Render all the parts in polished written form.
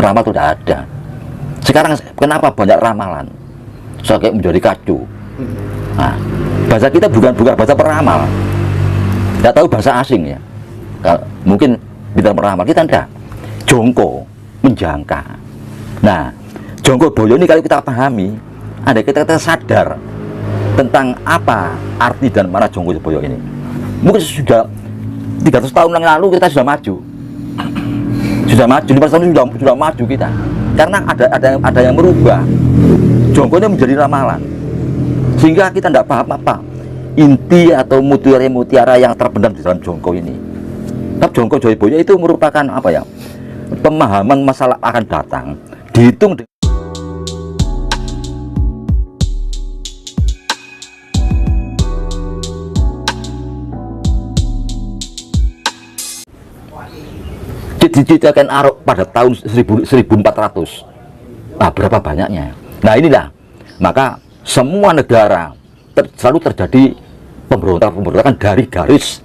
meramal itu tidak ada. Sekarang kenapa banyak ramalan? Kayak menjadi kacu. Nah, bahasa kita bukan bahasa peramal. Tidak tahu bahasa asing ya. Mungkin kita meramal, kita tidak. Jongko, menjangka. Nah, jongko boyo ini kalau kita pahami, ada kita sadar tentang apa arti dan mana jongko boyo ini. Mungkin sudah 300 tahun yang lalu kita sudah maju. Sudah maju, 500 tahun sudah maju kita. Karena ada yang merubah. Jongko ini menjadi ramalan. Sehingga kita tidak paham apa inti atau mutiara yang terpendam di dalam jongko ini. Tapi jongko Joyoboyo itu merupakan apa ya? Pemahaman masalah akan datang dihitung dengan diciptakan Arok pada tahun 1400. Nah, berapa banyaknya? Nah, inilah maka semua negara selalu terjadi pemberontakan dari garis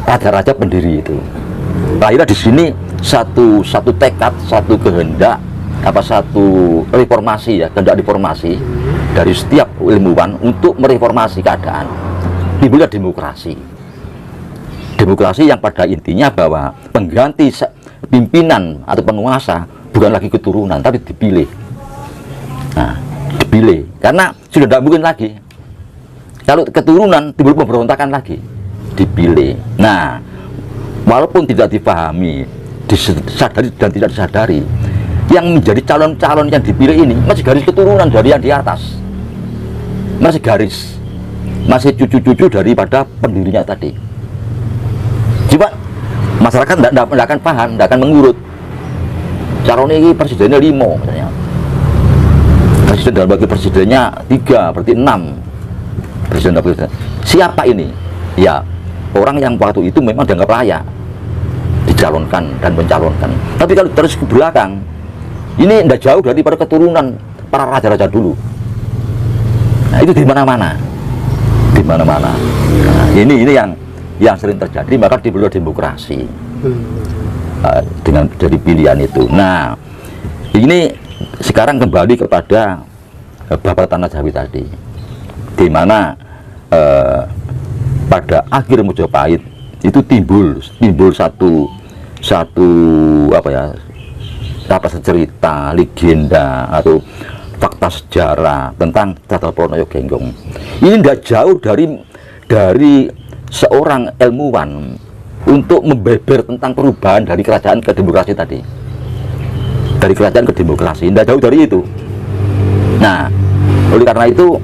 raja-raja pendiri itu. Akhirnya di sini satu tekad, satu kehendak, satu reformasi ya, kehendak reformasi dari setiap ilmuwan untuk mereformasi keadaan. Timbullah demokrasi. Demokrasi yang pada intinya bahwa pengganti pimpinan atau penguasa bukan lagi keturunan tapi dipilih. Nah, dipilih karena sudah tidak mungkin lagi kalau keturunan timbul pemberontakan lagi, dipilih. Nah, walaupun tidak dipahami, disadari dan tidak disadari, yang menjadi calon-calon yang dipilih ini masih garis keturunan dari yang di atas, masih garis, masih cucu-cucu daripada pendirinya tadi. Coba masyarakat tidak akan paham, tidak akan mengurut. Calon ini presidennya 5 misalnya, presiden dan wakil presidennya 3, berarti 6 presiden dan wakil presiden. Siapa ini? Ya, orang yang waktu itu memang dianggap layak dicalonkan dan mencalonkan. Tapi kalau terus ke belakang, ini tidak jauh daripada keturunan para raja-raja dulu. Nah, itu di mana-mana, di mana-mana. Nah, ini yang sering terjadi, maka diperlukan demokrasi dengan dari pilihan itu. Nah, ini sekarang kembali kepada Bapak Tanah Jawi tadi, di mana pada akhir Mojopahit itu timbul satu cerita, legenda atau fakta sejarah tentang Cacapono Genggong. Ini tidak jauh dari seorang ilmuwan untuk membeber tentang perubahan dari kerajaan ke demokrasi tadi, dari kerajaan ke demokrasi, tidak jauh dari itu. Nah, oleh karena itu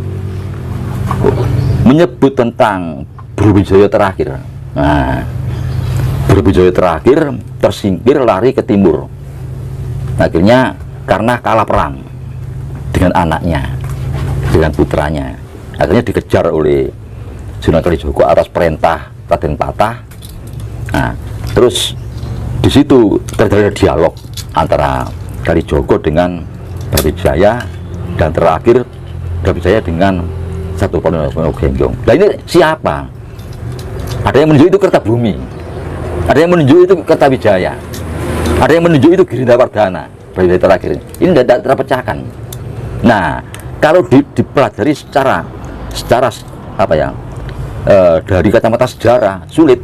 menyebut tentang Brawijaya terakhir. Nah, Brawijaya terakhir tersingkir lari ke timur, akhirnya karena kalah perang dengan anaknya, dengan putranya, akhirnya dikejar oleh Sunan Kalijogo atas perintah Raden Patah. Nah, terus di situ terjadi dialog antara Kalijogo dengan Brawijaya, dan terakhir Brawijaya dengan Cacapono Genggong. Nah, ini siapa? Ada yang menunjuk itu Kertabumi, ada yang menunjuk itu Kertawijaya, ada yang menunjuk itu Girindawardana. Brawijaya terakhir ini tidak terpecahkan. Nah, kalau dipelajari secara apa ya, dari kacamata sejarah sulit.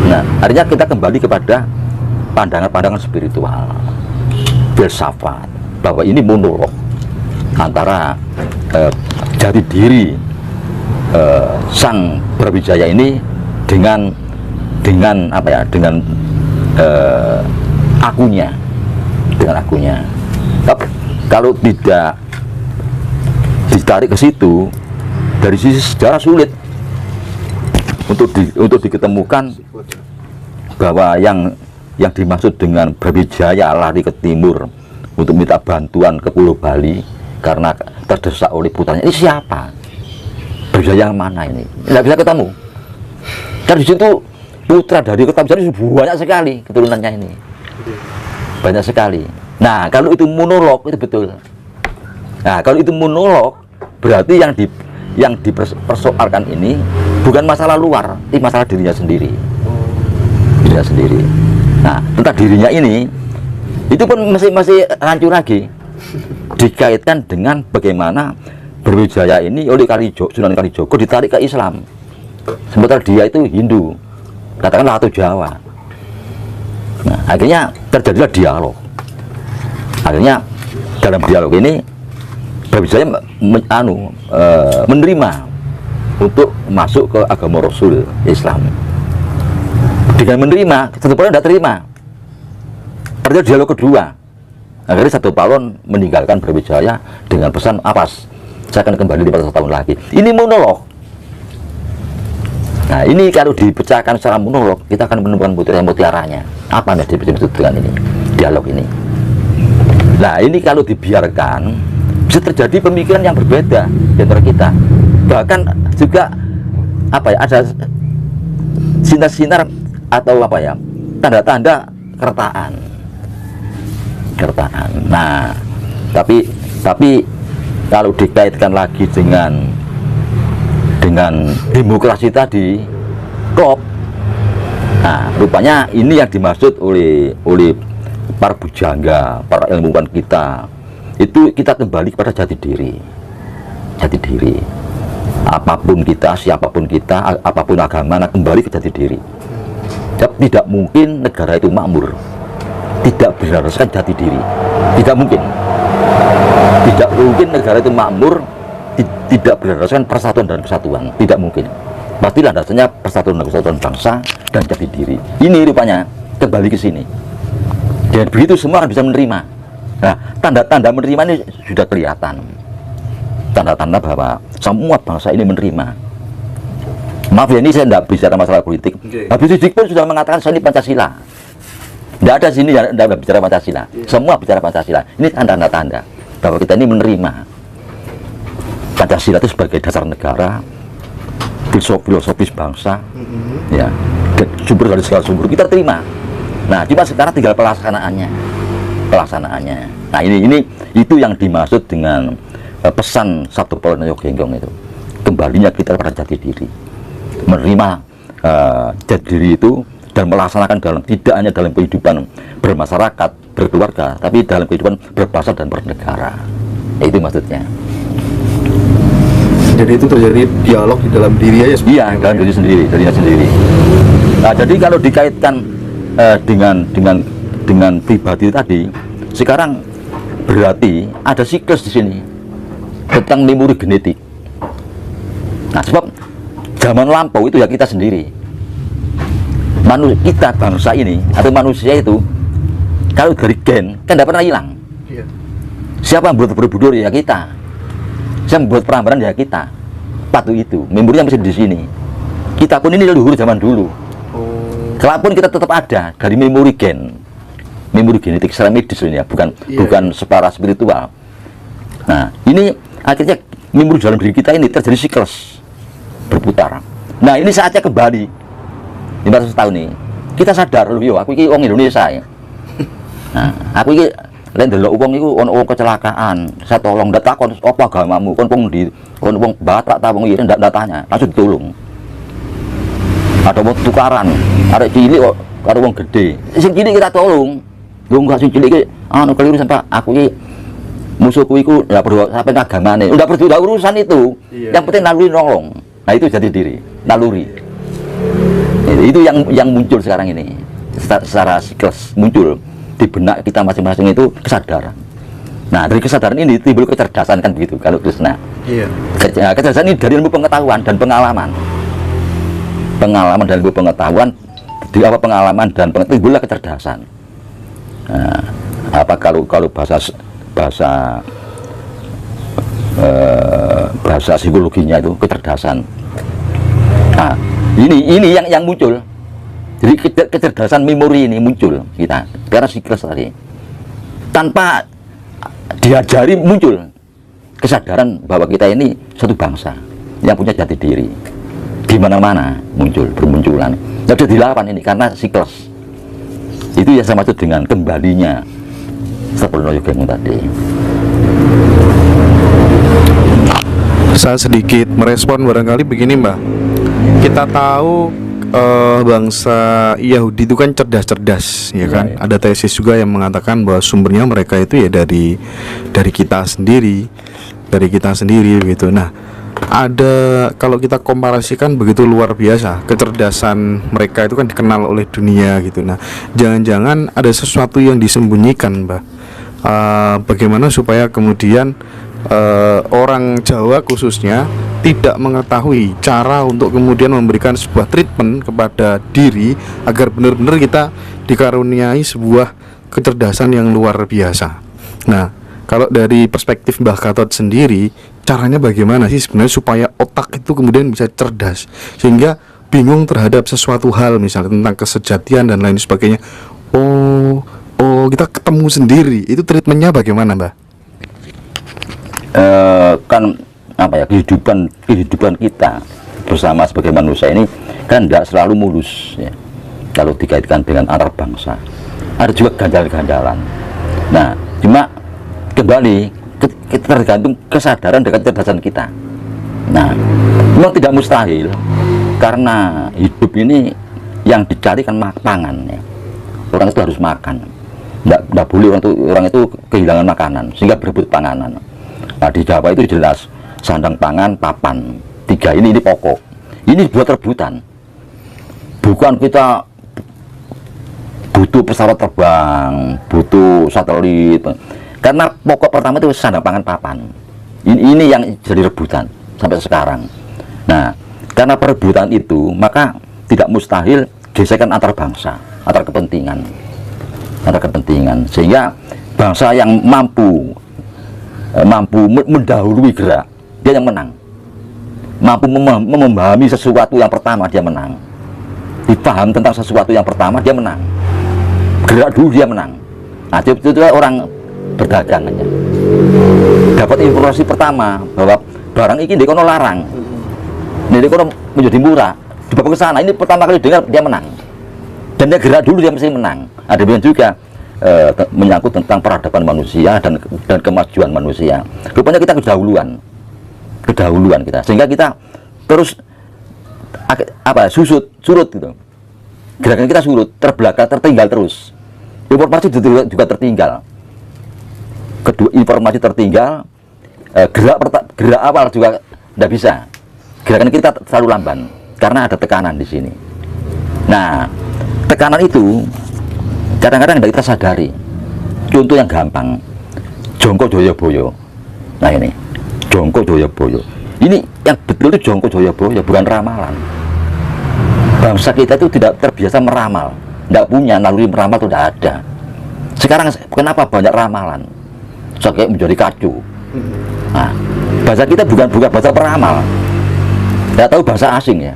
Nah, artinya kita kembali kepada pandangan spiritual, filsafat, bahwa ini monolog antara jati diri sang Brawijaya ini dengan akunya, Tapi kalau tidak ditarik ke situ, dari sisi sejarah sulit untuk diketemukan bahwa yang dimaksud dengan Brawijaya lari ke timur untuk minta bantuan ke Pulau Bali karena terdesak oleh putranya. Ini siapa? Brawijaya yang mana ini? Tidak bisa ketemu. Dan di situ putra dari Kertawijaya banyak sekali keturunannya ini, banyak sekali. Nah, kalau itu monolog itu betul. Nah, kalau itu monolog berarti yang dipersoalkan ini bukan masalah luar, ini masalah dirinya sendiri. Nah, tentang dirinya ini itu pun masih hancur lagi, dikaitkan dengan bagaimana Brawijaya ini oleh Sunan Kalijogo ditarik ke Islam, sementara dia itu Hindu, katakanlah atau Jawa. Nah, akhirnya terjadilah dialog. Akhirnya dalam dialog ini Brawijaya menerima untuk masuk ke agama Rasul Islam. Dengan menerima, Satu Palon tidak terima. Terjadi dialog kedua. Akhirnya Satu Palon meninggalkan Brawijaya dengan pesan, "Apas, saya akan kembali 500 tahun lagi." Ini monolog. Nah, ini kalau dipecahkan secara monolog, kita akan menemukan mutiara-mutiaranya. Apa yang dimaksud dengan ini? Dialog ini. Nah, ini kalau dibiarkan, bisa terjadi pemikiran yang berbeda di antara kita. Bahkan juga ada sinar-sinar atau tanda-tanda kertaan. Nah, tapi kalau dikaitkan lagi dengan demokrasi tadi, klop. Nah, rupanya ini yang dimaksud oleh para bujangga, para ilmuwan kita. Itu kita kembali kepada jati diri. Apapun kita, siapapun kita, apapun agama, kembali ke jati diri. Tidak mungkin negara itu makmur tidak berdasarkan jati diri. Tidak mungkin negara itu makmur tidak berdasarkan persatuan dan kesatuan. Tidak mungkin. Pasti landasannya persatuan dan kesatuan bangsa dan jati diri. Ini rupanya kembali ke sini. Dan begitu semua akan bisa menerima. Nah, tanda-tanda menerima ini sudah kelihatan. Tanda-tanda bahwa semua bangsa ini menerima. Maaf ya, ini saya tidak bicara masalah politik. Habib Rizik pun sudah mengatakan saya ini Pancasila. Tidak ada sini yang tidak bicara Pancasila. Semua bicara Pancasila. Ini tanda-tanda bahwa kita ini menerima Pancasila itu sebagai dasar negara, filosofis bangsa, ya, sumber dari segala sumber kita terima. Nah, cuma sekarang tinggal pelaksanaannya. Nah, ini itu yang dimaksud dengan pesan Satu Palon Yogenggong itu. Kembalinya kita pada jati diri, menerima jati diri itu dan melaksanakan tidak hanya dalam kehidupan bermasyarakat, berkeluarga, tapi dalam kehidupan berbangsa dan bernegara. Itu maksudnya. Jadi itu terjadi dialog di dalam diri aja. Iya, dalam dirinya sendiri. Nah, jadi kalau dikaitkan dengan pribadi tadi, sekarang berarti ada siklus di sini tentang memori genetik. Nah, sebab zaman lampau itu ya kita sendiri. Kita bangsa ini atau manusia itu kalau dari gen kan tidak pernah hilang. Iya. Siapa yang membuat Borobudur ya kita. Siapa yang membuat Prambanan ya kita. Patuh itu, memorinya masih di sini. Kita pun ini leluhur zaman dulu. Kalaupun kita tetap ada dari memori genetik secara medis ini ya, bukan secara spiritual. Nah, ini akhirnya memori dalam diri kita ini terjadi siklus berputar. Nah, ini saatnya kembali 500 tahun ini kita sadar loh, yo aku ini orang Indonesia ya. Nah, aku ini lain delok wong iku ono wong kecelakaan, saya tolong ndak takon apa agamamu, kon wong Batak ta wong Ireng ndak tanya, langsung ditolong. Ada wong tukaran, arek cilik kok karo wong gede. Sing cilik kita tolong. Lho enggak sing cilik iki keliru sampai aku iki musuhku iku ndak perlu sampai agamane. Ndak perlu urusan itu. Yang penting naluri nolong. Nah, itu jati diri, naluri. Itu yang muncul sekarang ini secara siklus muncul di benak kita masing-masing itu kesadaran. Nah, dari kesadaran ini timbul kecerdasan kan begitu kalau Krishna. Iya. Kecerdasan ini dari ilmu pengetahuan dan pengalaman dan ilmu pengetahuan, di apa pengalaman dan timbullah kecerdasan. Nah, apa kalau bahasa psikologinya itu kecerdasan. Nah, ini yang muncul. Jadi kecerdasan memori ini muncul kita karena siklus tadi. Tanpa diajari muncul kesadaran bahwa kita ini satu bangsa yang punya jati diri. Di mana-mana bermunculan. Sudah dilawan ini karena siklus. Itu yang saya maksud dengan kembalinya Satu Palon Yogenggong tadi. Saya sedikit merespon barangkali begini, Mbak. Kita tahu bangsa Yahudi itu kan cerdas-cerdas, ya kan? Iya. Ada tesis juga yang mengatakan bahwa sumbernya mereka itu ya dari kita sendiri, gitu. Nah, ada, kalau kita komparasikan begitu luar biasa kecerdasan mereka itu kan dikenal oleh dunia gitu. Nah, jangan-jangan ada sesuatu yang disembunyikan, Mbak. Bagaimana supaya kemudian orang Jawa khususnya tidak mengetahui cara untuk kemudian memberikan sebuah treatment kepada diri agar benar-benar kita dikaruniai sebuah kecerdasan yang luar biasa. Nah, kalau dari perspektif Mbah Gatot sendiri, caranya bagaimana sih sebenarnya supaya otak itu kemudian bisa cerdas sehingga bingung terhadap sesuatu hal misalnya tentang kesejatian dan lain sebagainya. Oh, kita ketemu sendiri. Itu treatmentnya bagaimana, Mbah? Kan apa ya, kehidupan kita bersama sebagai manusia ini kan tidak selalu mulus ya. Kalau dikaitkan dengan antar bangsa, ada juga ganjal-ganjalan. Nah, cuma kembali tergantung kesadaran dan kecerdasan kita. Nah, memang tidak mustahil karena hidup ini yang dicari kan pangan ya. Orang itu harus makan. Tidak boleh orang itu kehilangan makanan sehingga berebut panganan. Nah, di Jawa itu jelas sandang pangan, papan, tiga ini pokok. Ini buat rebutan. Bukan kita butuh pesawat terbang, butuh satelit. Karena pokok pertama itu sandang pangan, papan. Ini yang jadi rebutan sampai sekarang. Nah, karena perebutan itu, maka tidak mustahil gesekan antar bangsa, antar kepentingan, sehingga bangsa yang mampu mendahului gerak, dia yang menang. Mampu memahami sesuatu yang pertama, dia menang. Dipaham tentang sesuatu yang pertama, dia menang. Gerak dulu, dia menang. Nah, itu orang berdagang aja. Dapat informasi pertama bahwa barang ini dikono larang, ini dikono menjadi murah, dibawa ke sana. Ini pertama kali dengar, dia menang. Dan dia gerak dulu, dia mesti menang. Ada yang juga menyangkut tentang peradaban manusia dan kemajuan manusia. Rupanya kita kedahuluan kita, sehingga kita terus surut gitu. Gerakan kita surut, terbelakang, tertinggal terus. Informasi juga tertinggal. Kedua, informasi tertinggal, gerak awal juga tidak bisa. Gerakan kita terlalu lamban karena ada tekanan di sini. Nah, tekanan itu kadang-kadang tidak kita sadari. Contoh yang gampang, Jongko Joyoboyo. Nah, ini Jongko Joyoboyo. Ini yang betul itu Jongko Joyoboyo, bukan ramalan. Bangsa kita itu tidak terbiasa meramal, tidak punya naluri meramal, itu tidak ada. Sekarang kenapa banyak ramalan? Sampai menjadi kacau. Nah, bahasa kita bukan bahasa peramal. Tidak tahu bahasa asing ya.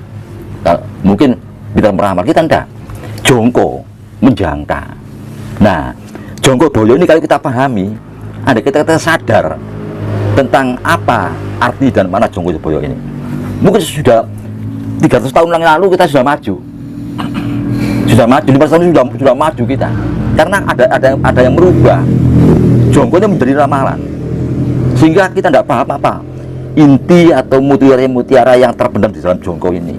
Mungkin kita meramal, kita tidak. Jongko, menjangka. Nah, Jongko Boyo ini kalau kita pahami, ada kita sadar tentang apa arti dan mana Jongko Boyo ini. Mungkin sudah 300 tahun yang lalu kita sudah maju. Sudah maju, 500 tahun sudah maju kita. Karena ada yang merubah. Jongkonya menjadi ramalan. Sehingga kita tidak paham apa inti atau mutiara yang terpendam di dalam Jongko ini.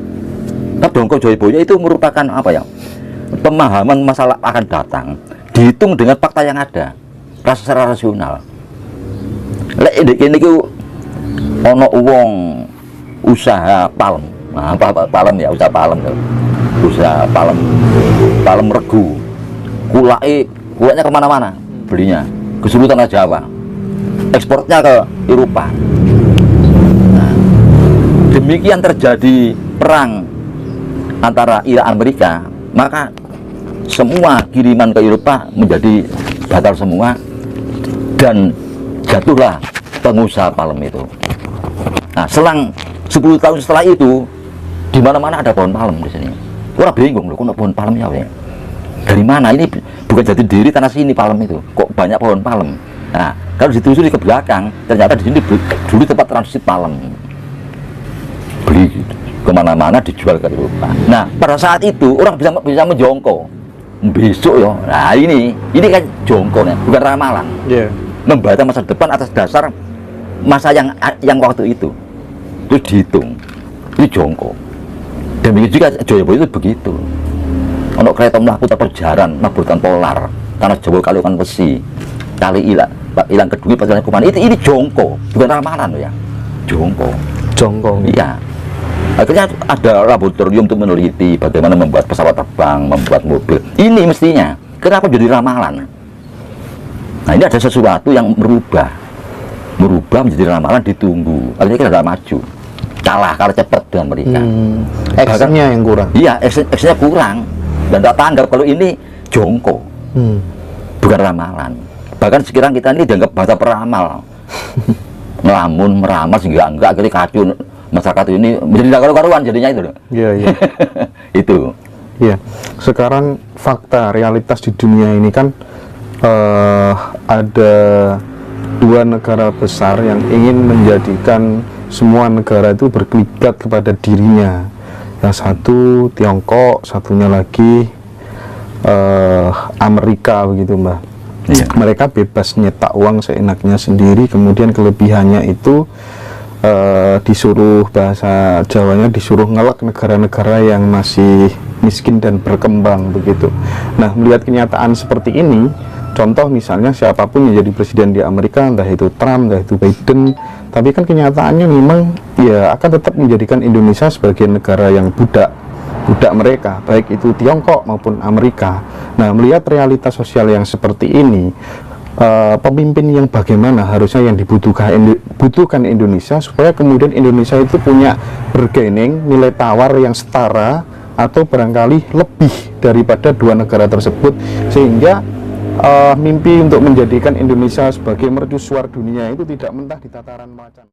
Nah, Jongko Joyoboyo itu merupakan apa ya? Pemahaman masalah akan datang dihitung dengan fakta yang ada, secara rasional. Lek ini ono uang usaha palem, nah, palem ya, usaha palem regu, kulaknya kemana-mana belinya, ke seluruh tanah Jawa, ekspornya ke Eropa. Nah, demikian terjadi perang antara Irak Amerika, maka semua kiriman ke Eropa menjadi batal semua dan jatuhlah pengusaha palem itu. Nah, selang 10 tahun setelah itu, di mana-mana ada pohon palem di sini. Orang bingung loh, kok pohon palem ya? Dari mana? Ini bukan jati diri tanah sini palem itu. Kok banyak pohon palem? Nah, kalau ditelusuri ke belakang, ternyata di sini dulu tempat transit palem. Beli kemana-mana, dijual ke Eropa. Nah, pada saat itu orang bisa menjongko. Besok ya, nah ini kan jongkonya, bukan ramalan. Membaca masa depan atas dasar masa yang waktu itu dihitung, ini jongko. Demikian juga Joyoboyo itu begitu. Ono kereta mlaku ta perjaran mabutan polar tanah Jawa kali kan besi kali ilang kedua pasaran kuman ini jongko bukan ramalan loh ya, jongko iya. Akhirnya ada laboratorium untuk meneliti bagaimana membuat pesawat terbang, membuat mobil. Ini mestinya kenapa jadi ramalan? Nah ini ada sesuatu yang merubah menjadi ramalan, ditunggu akhirnya kita tidak maju, kalah cepat dengan mereka. Actionnya yang kurang. Iya, actionnya kurang. Dan tak tanggap kalau ini jongko, bukan ramalan. Bahkan sekarang kita ini dianggap bahasa peramal, ngelamun meramal sehingga enggak akhirnya kacau masyarakat ini menjadi tidak karu-karuan jadinya itu. Iya. Itu. Iya. Sekarang fakta realitas di dunia ini kan ada dua negara besar yang ingin menjadikan semua negara itu berkiblat kepada dirinya. Yang satu Tiongkok, satunya lagi Amerika begitu Mbak. Iya. Mereka bebas nyetak uang seenaknya sendiri, kemudian kelebihannya itu disuruh, bahasa Jawanya disuruh ngelak negara-negara yang masih miskin dan berkembang begitu. Nah, melihat kenyataan seperti ini, contoh misalnya siapapun yang jadi presiden di Amerika, entah itu Trump, entah itu Biden, tapi kan kenyataannya memang ya akan tetap menjadikan Indonesia sebagai negara yang budak mereka, baik itu Tiongkok maupun Amerika. Nah, melihat realitas sosial yang seperti ini, pemimpin yang bagaimana harusnya yang dibutuhkan Indonesia supaya kemudian Indonesia itu punya bargaining, nilai tawar yang setara atau barangkali lebih daripada dua negara tersebut, sehingga mimpi untuk menjadikan Indonesia sebagai mercusuar dunia itu tidak mentah di tataran macan.